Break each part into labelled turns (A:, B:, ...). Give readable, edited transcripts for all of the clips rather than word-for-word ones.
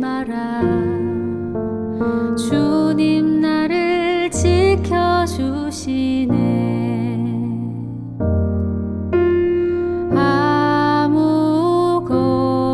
A: 마라. 주님 나를 지켜주시네.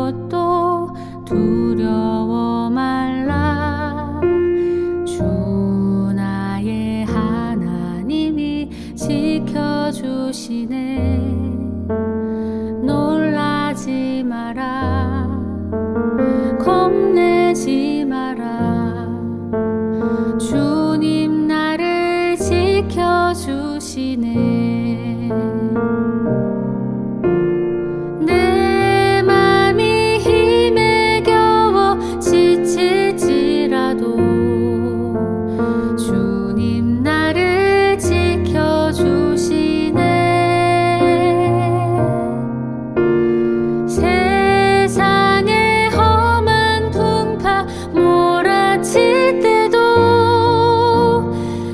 A: 아무것도 두려워 말라. 주 나의 하나님이 지켜주시네. 놀라지 마라. 겁내지 마라. 주님 나를 지켜주시네. 내 맘이 힘에 겨워 지칠지라도 주님 나를 지켜주시네. 세상의 험한 풍파 몰아칠 때도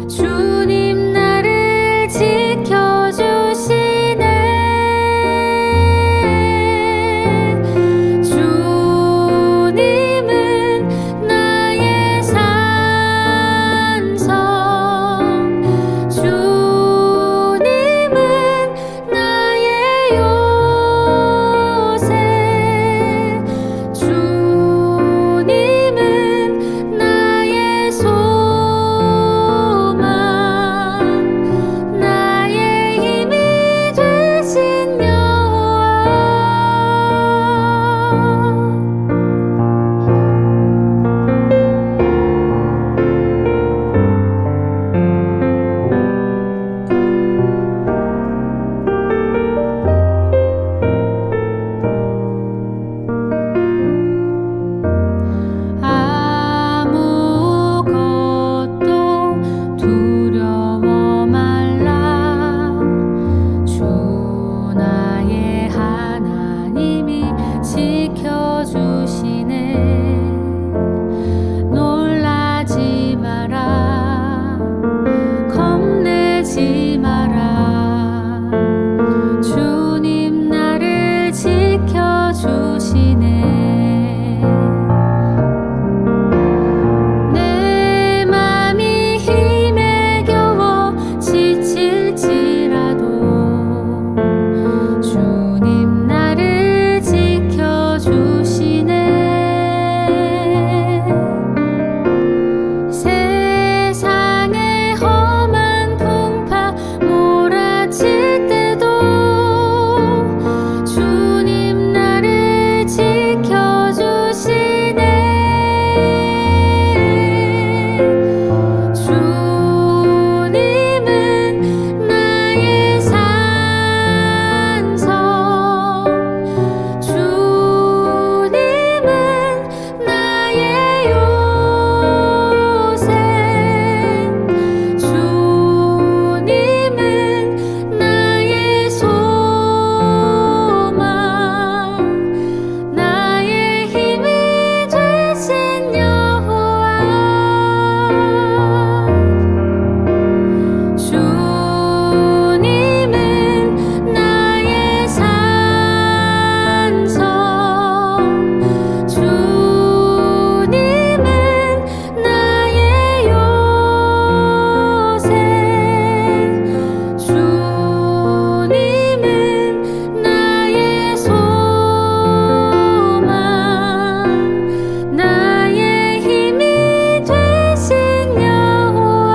A: 주님 나를 지켜주시네. 주님은 나의 산성, 주님은 나의 요새, 주님은 나의 소망, 나의 힘이 되신 여호와. 아무것도 두려워 말라. 주 나의 하나님이 지켜주시네. 놀라지 마라. 겁내지 마라. 주님 나를 지켜주시네. 내 맘이 힘에 겨워 지칠지라도 주님 나를 지켜주시네. 세상의 험한 풍파 몰아칠 때도 주님 나를 지켜주시네. 주님은 나의 산성, 주님은 나의 요새, 주님은 나의 소망, 나의 힘이 되신 여호와. 주님은 나의 산성, 주님은 나의 요새, 주님은 나의 소망, 나의 힘이 되신 여호와.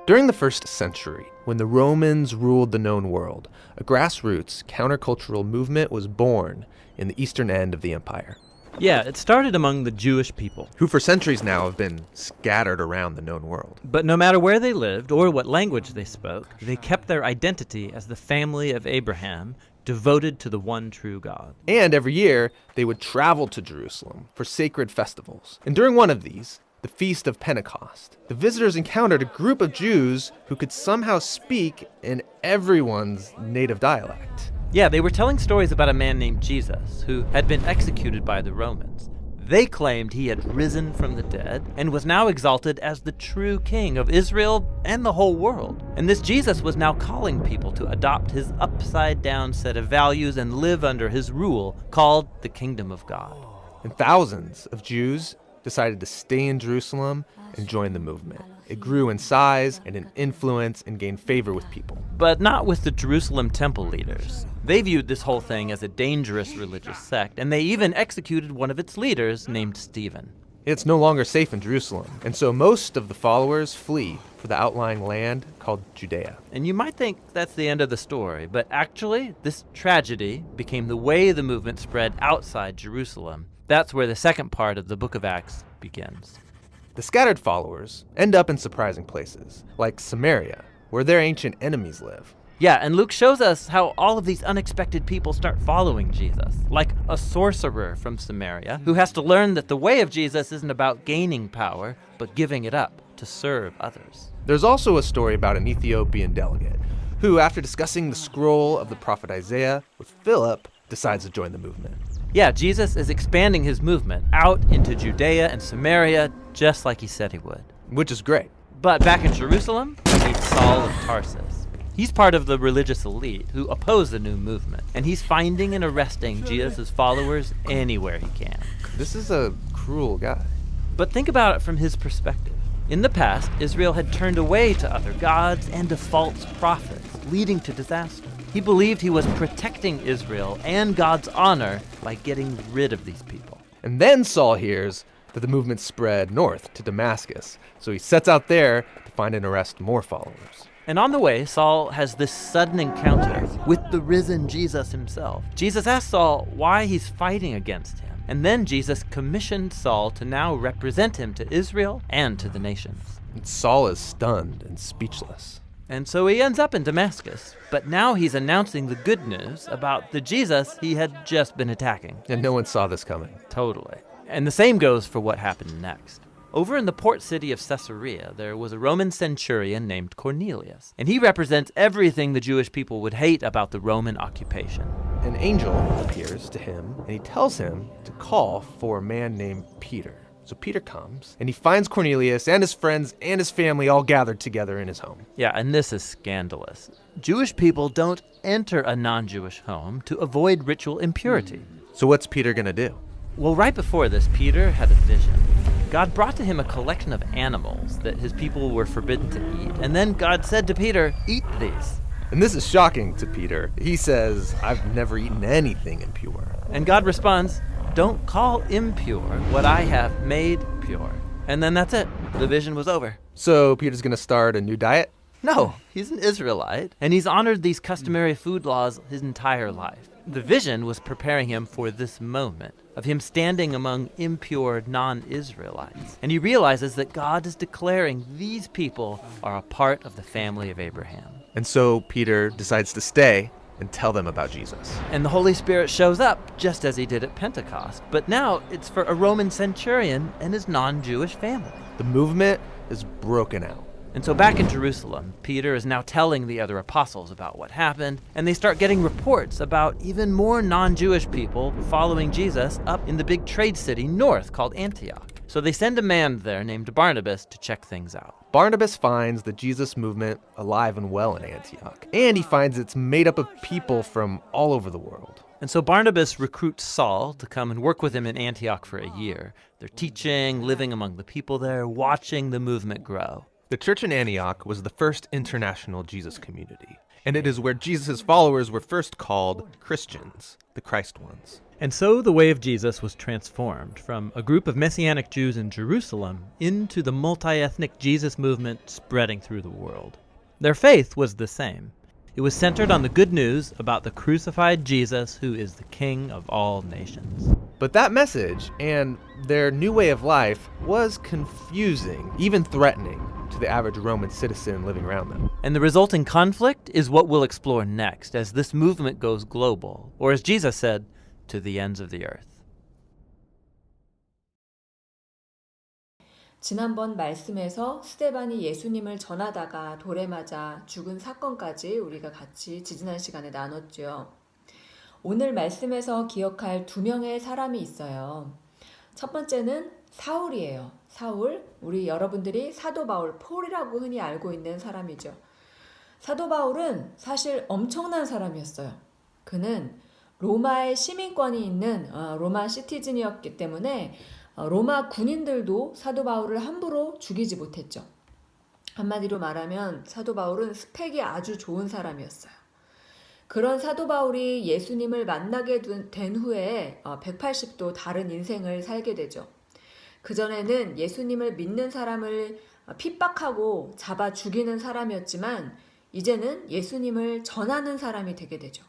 B: During the first century, when the Romans ruled the known world, a grassroots countercultural movement was born in the eastern end of the empire,
C: Yeah, it started among the Jewish people.
B: who for centuries now have been scattered around the known world.
C: But no matter where they lived or what language they spoke, they kept their identity as the family of Abraham, devoted to the one true God.
B: And every year, they would travel to Jerusalem for sacred festivals. And during one of these, the Feast of Pentecost, the visitors encountered a group of Jews who could somehow speak in everyone's native dialect.
C: Yeah, they were telling stories about a man named Jesus who had been executed by the Romans. They claimed he had risen from the dead and was now exalted as the true king of Israel and the whole world. And this Jesus was now calling people to adopt his upside-down set of values and live under his rule, called the Kingdom of God.
B: And thousands of Jews decided to stay in Jerusalem and join the movement. It grew in size and in influence and gained favor with people.
C: But not with the Jerusalem temple leaders. They viewed this whole thing as a dangerous religious sect, and they even executed one of its leaders named Stephen.
B: It's no longer safe in Jerusalem, and so most of the followers flee for the outlying land called Judea.
C: And you might think that's the end of the story, but actually, this tragedy became the way the movement spread outside Jerusalem. That's where the second part of the book of Acts begins.
B: The scattered followers end up in surprising places, like Samaria, where their ancient enemies live.
C: Yeah, and Luke shows us how all of these unexpected people start following Jesus, like a sorcerer from Samaria who has to learn that the way of Jesus isn't about gaining power, but giving it up to serve others.
B: There's also a story about an Ethiopian delegate who, after discussing the scroll of the prophet Isaiah with Philip, decides to join the movement.
C: Yeah, Jesus is expanding his movement out into Judea and Samaria just like he said he would.
B: Which is great.
C: But back in Jerusalem, we meet Saul of Tarsus. He's part of the religious elite who oppose the new movement, and he's finding and arresting Jesus' followers anywhere he can.
B: This is a cruel guy.
C: But think about it from his perspective. In the past, Israel had turned away to other gods and to false prophets, leading to disaster. He believed he was protecting Israel and God's honor by getting rid of these people.
B: And then Saul hears that the movement spread north to Damascus, so he sets out there to find and arrest more followers.
C: And on the way, Saul has this sudden encounter with the risen Jesus himself. Jesus asks Saul why he's fighting against him. And then Jesus commissioned Saul to now represent him to Israel and to the nations.
B: And Saul is stunned and speechless.
C: And so he ends up in Damascus, but now he's announcing the good news about the Jesus he had just been attacking.
B: And no one saw this coming.
C: Totally. And the same goes for what happened next. Over in the port city of Caesarea, there was a Roman centurion named Cornelius, and he represents everything the Jewish people would hate about the Roman occupation.
B: An angel appears to him, and he tells him to call for a man named Peter. So Peter comes, and he finds Cornelius and his friends and his family all gathered together in his home.
C: Yeah, and this is scandalous. Jewish people don't enter a non-Jewish home to avoid ritual impurity.
B: So what's Peter gonna do?
C: Well, right before this, Peter had a vision. God brought to him a collection of animals that his people were forbidden to eat. And then God said to Peter, "Eat these."
B: And this is shocking to Peter. He says, "I've never eaten anything impure."
C: And God responds, "Don't call impure what I have made pure." And then that's it. The vision was over.
B: So Peter's gonna start a new diet?
C: No, he's an Israelite, and he's honored these customary food laws his entire life. The vision was preparing him for this moment of him standing among impure non-Israelites. And he realizes that God is declaring these people are a part of the family of Abraham.
B: And so Peter decides to stay and tell them about Jesus.
C: And the Holy Spirit shows up just as he did at Pentecost. But now it's for a Roman centurion and his non-Jewish family.
B: The movement is broken out.
C: And so back in Jerusalem, Peter is now telling the other apostles about what happened, and they start getting reports about even more non-Jewish people following Jesus up in the big trade city north called Antioch. So they send a man there named Barnabas to check things out.
B: Barnabas finds the Jesus movement alive and well in Antioch, and he finds it's made up of people from all over the world.
C: And so Barnabas recruits Saul to come and work with him in Antioch for a year. They're teaching, living among the people there, watching the movement grow.
B: The church in Antioch was the first international Jesus community, and it is where Jesus' followers were first called Christians, the Christ ones.
C: And so the way of Jesus was transformed from a group of Messianic Jews in Jerusalem into the multi-ethnic Jesus movement spreading through the world. Their faith was the same. It was centered on the good news about the crucified Jesus who is the King of all nations.
B: But that message and their new way of life was confusing, even threatening, to the average Roman citizen living around them.
C: And the resulting conflict is what we'll explore next as this movement goes global, or as Jesus said, to the ends of the earth.
D: 지난번 말씀에서 스데반이 예수님을 전하다가 돌에 맞아 죽은 사건까지 우리가 같이 지지난 시간에 나눴죠. 오늘 말씀에서 기억할 두 명의 사람이 있어요. 첫 번째는 사울이에요. 사울, 우리 여러분들이 사도 바울, 폴이라고 흔히 알고 있는 사람이죠. 사도 바울은 사실 엄청난 사람이었어요. 그는 로마의 시민권이 있는 로마 시티즌이었기 때문에 로마 군인들도 사도 바울을 함부로 죽이지 못했죠. 한마디로 말하면 사도 바울은 스펙이 아주 좋은 사람이었어요. 그런 사도 바울이 예수님을 만나게 된 후에 180도 다른 인생을 살게 되죠. 그전에는 예수님을 믿는 사람을 핍박하고 잡아 죽이는 사람이었지만 이제는 예수님을 전하는 사람이 되게 되죠.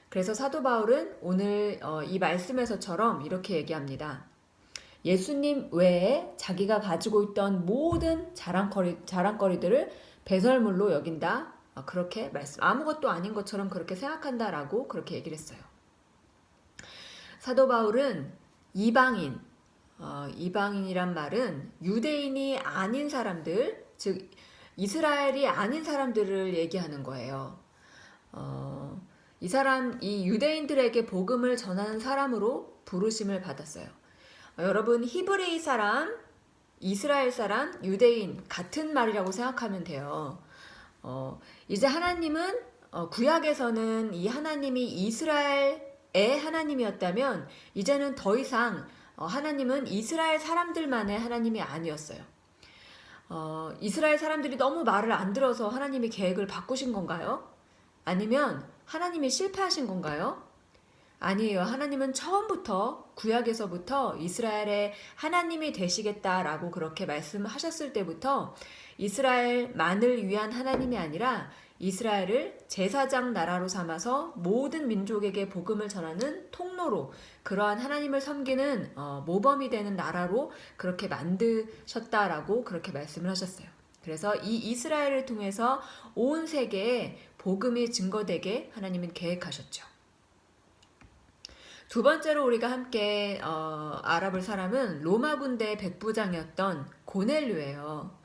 D: 그래서 사도 바울은 오늘 이 말씀에서처럼 이렇게 얘기합니다. 예수님 외에 자기가 가지고 있던 모든 자랑거리들을 배설물로 여긴다. 그렇게 아무것도 아닌 것처럼 그렇게 생각한다라고 그렇게 얘기를 했어요. 사도 바울은 이방인이란 말은 유대인이 아닌 사람들, 즉 이스라엘이 아닌 사람들을 얘기하는 거예요. 이 유대인들에게 복음을 전하는 사람으로 부르심을 받았어요. 여러분, 히브리 사람, 이스라엘 사람, 유대인 같은 말이라고 생각하면 돼요. 이제 하나님은 구약에서는 이 하나님이 이스라엘의 하나님이었다면 이제는 더 이상 하나님은 이스라엘 사람들만의 하나님이 아니었어요. 이스라엘 사람들이 너무 말을 안 들어서 하나님이 계획을 바꾸신 건가요? 아니면 하나님이 실패하신 건가요? 아니에요. 하나님은 처음부터 구약에서부터 이스라엘의 하나님이 되시겠다라고 그렇게 말씀하셨을 때부터 이스라엘만을 위한 하나님이 아니라 이스라엘을 제사장 나라로 삼아서 모든 민족에게 복음을 전하는 통로로, 그러한 하나님을 섬기는 모범이 되는 나라로 그렇게 만드셨다라고 그렇게 말씀을 하셨어요. 그래서 이 이스라엘을 통해서 온 세계에 복음이 증거되게 하나님은 계획하셨죠. 두 번째로 우리가 함께 알아볼 사람은 로마 군대 백부장이었던 고넬료예요.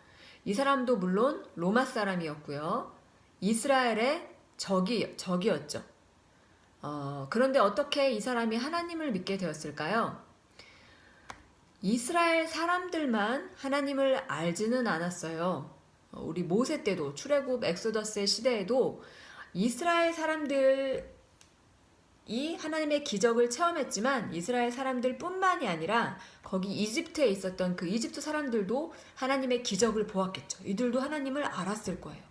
D: 이 사람도 물론 로마 사람이었고요. 이스라엘의 적이었죠. 그런데 어떻게 이 사람이 하나님을 믿게 되었을까요? 이스라엘 사람들만 하나님을 알지는 않았어요. 우리 모세 때도, 출애굽 엑소더스의 시대에도 이스라엘 사람들이 하나님의 기적을 체험했지만 이스라엘 사람들뿐만이 아니라 거기 이집트에 있었던 그 이집트 사람들도 하나님의 기적을 보았겠죠. 이들도 하나님을 알았을 거예요.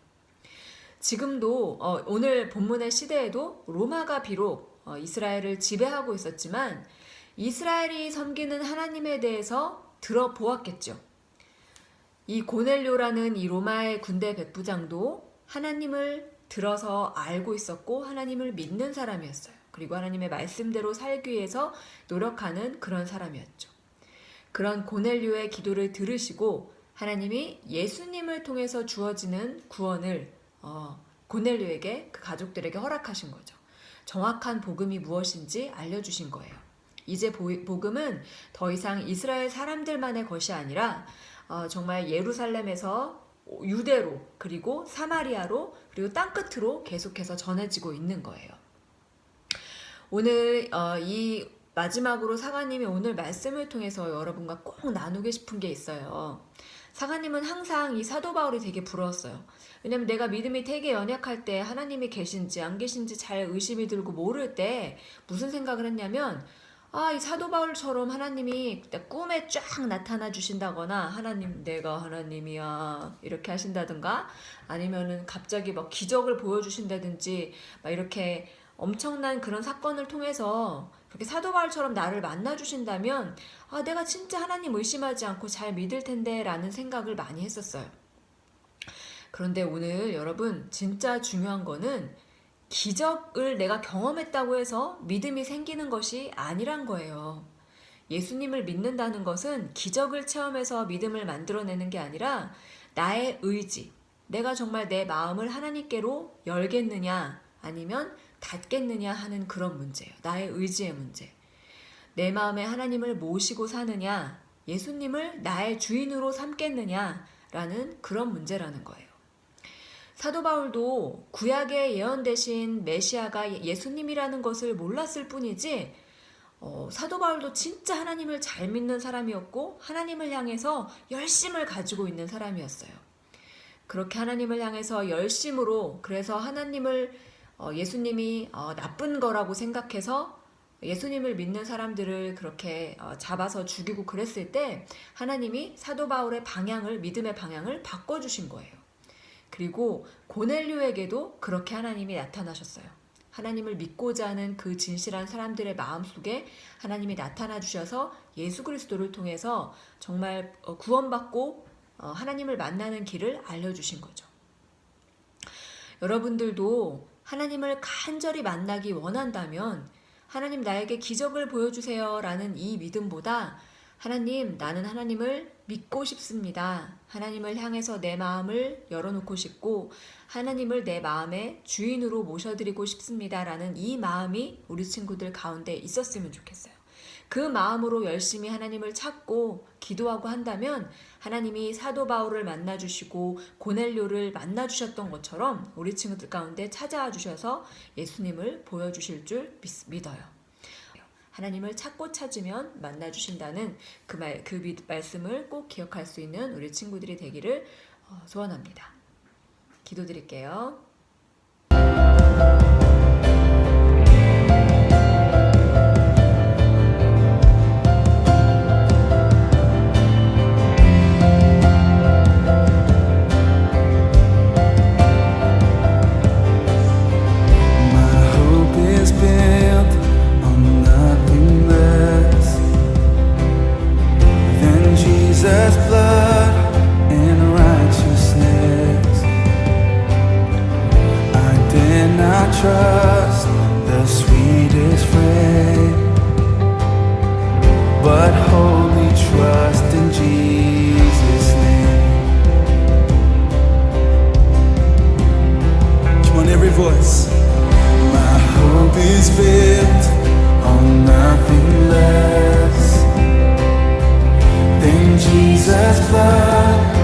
D: 지금도 오늘 본문의 시대에도 로마가 비록 이스라엘을 지배하고 있었지만 이스라엘이 섬기는 하나님에 대해서 들어보았겠죠. 이 고넬료라는 이 로마의 군대 백부장도 하나님을 들어서 알고 있었고 하나님을 믿는 사람이었어요. 그리고 하나님의 말씀대로 살기 위해서 노력하는 그런 사람이었죠. 그런 고넬료의 기도를 들으시고 하나님이 예수님을 통해서 주어지는 구원을 고넬료에게, 그 가족들에게 허락하신 거죠. 정확한 복음이 무엇인지 알려주신 거예요. 이제 복음은 더 이상 이스라엘 사람들만의 것이 아니라 정말 예루살렘에서 유대로, 그리고 사마리아로, 그리고 땅끝으로 계속해서 전해지고 있는 거예요. 오늘 이 마지막으로 사가님이 오늘 말씀을 통해서 여러분과 꼭 나누고 싶은 게 있어요. 사가님은 항상 이 사도 바울이 되게 부러웠어요. 왜냐면 내가 믿음이 되게 연약할 때 하나님이 계신지 안 계신지 잘 의심이 들고 모를 때 무슨 생각을 했냐면, 이 사도 바울처럼 하나님이 꿈에 쫙 나타나 주신다거나, 하나님 내가 하나님이야 이렇게 하신다든가, 아니면은 갑자기 막 기적을 보여주신다든지 막 이렇게 엄청난 그런 사건을 통해서 그렇게 사도 바울처럼 나를 만나 주신다면 내가 진짜 하나님 의심하지 않고 잘 믿을 텐데 라는 생각을 많이 했었어요. 그런데 오늘 여러분, 진짜 중요한 거는 기적을 내가 경험했다고 해서 믿음이 생기는 것이 아니란 거예요. 예수님을 믿는다는 것은 기적을 체험해서 믿음을 만들어내는 게 아니라 나의 의지, 내가 정말 내 마음을 하나님께로 열겠느냐 아니면 닫겠느냐 하는 그런 문제예요. 나의 의지의 문제. 내 마음에 하나님을 모시고 사느냐, 예수님을 나의 주인으로 삼겠느냐 라는 그런 문제라는 거예요. 사도 바울도 구약에 예언되신 메시아가 예수님이라는 것을 몰랐을 뿐이지 사도 바울도 진짜 하나님을 잘 믿는 사람이었고 하나님을 향해서 열심을 가지고 있는 사람이었어요. 그렇게 하나님을 향해서 열심으로 그래서 하나님을 예수님이 나쁜 거라고 생각해서 예수님을 믿는 사람들을 그렇게 잡아서 죽이고 그랬을 때 하나님이 사도 바울의 방향을 믿음의 방향을 바꿔주신 거예요. 그리고 고넬료에게도 그렇게 하나님이 나타나셨어요. 하나님을 믿고자 하는 그 진실한 사람들의 마음속에 하나님이 나타나 주셔서 예수 그리스도를 통해서 정말 구원받고 하나님을 만나는 길을 알려주신 거죠. 여러분들도 하나님을 간절히 만나기 원한다면 하나님 나에게 기적을 보여주세요 라는 이 믿음보다 하나님 나는 하나님을 믿고 싶습니다. 하나님을 향해서 내 마음을 열어놓고 싶고 하나님을 내 마음의 주인으로 모셔드리고 싶습니다 라는 이 마음이 우리 친구들 가운데 있었으면 좋겠어요. 그 마음으로 열심히 하나님을 찾고 기도하고 한다면 하나님이 사도 바울을 만나주시고 고넬료를 만나주셨던 것처럼 우리 친구들 가운데 찾아와 주셔서 예수님을 보여주실 줄 믿어요. 하나님을 찾고 찾으면 만나주신다는 그 말씀을 꼭 기억할 수 있는 우리 친구들이 되기를 소원합니다. 기도드릴게요.
E: Jesus' blood and righteousness. I dare not trust the sweetest friend, but wholly trust in Jesus' name. Come on, every voice. My hope is built on nothing less than Jesus' blood